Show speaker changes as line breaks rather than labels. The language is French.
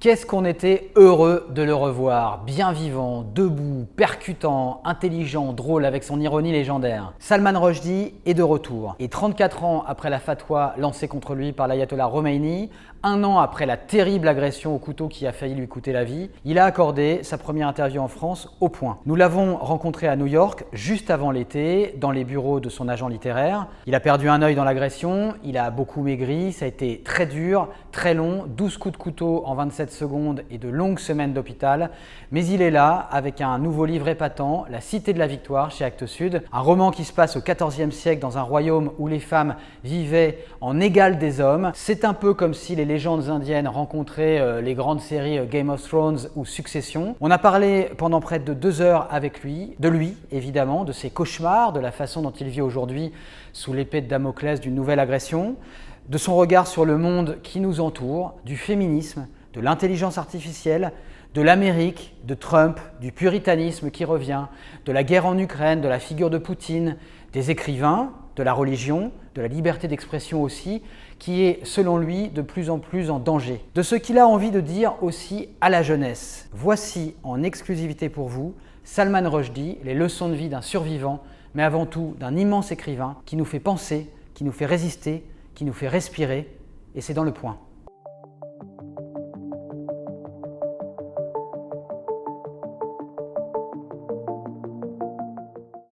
Qu'est-ce qu'on était heureux de le revoir, bien vivant, debout, percutant, intelligent, drôle avec son ironie légendaire. Salman Rushdie est de retour. Et 34 ans après la fatwa lancée contre lui par l'ayatollah Khomeini, un an après la terrible agression au couteau qui a failli lui coûter la vie, il a accordé sa première interview en France au Point. Nous l'avons rencontré à New York, juste avant l'été, dans les bureaux de son agent littéraire. Il a perdu un œil dans l'agression, il a beaucoup maigri, ça a été très dur, très long, 12 coups de couteau en 27 secondes et de longues semaines d'hôpital. Mais il est là avec un nouveau livre épatant, La Cité de la Victoire chez Actes Sud, un roman qui se passe au XIVe siècle dans un royaume où les femmes vivaient en égal des hommes. C'est un peu comme si les légendes indiennes rencontraient les grandes séries Game of Thrones ou Succession. On a parlé pendant près de 2 heures avec lui, de lui évidemment, de ses cauchemars, de la façon dont il vit aujourd'hui sous l'épée de Damoclès d'une nouvelle agression, de son regard sur le monde qui nous entoure, du féminisme, de l'intelligence artificielle, de l'Amérique, de Trump, du puritanisme qui revient, de la guerre en Ukraine, de la figure de Poutine, des écrivains, de la religion, de la liberté d'expression aussi, qui est, selon lui, de plus en plus en danger. De ce qu'il a envie de dire aussi à la jeunesse. Voici, en exclusivité pour vous, Salman Rushdie, les leçons de vie d'un survivant, mais avant tout d'un immense écrivain qui nous fait penser, qui nous fait résister, qui nous fait respirer, et c'est dans Le Point.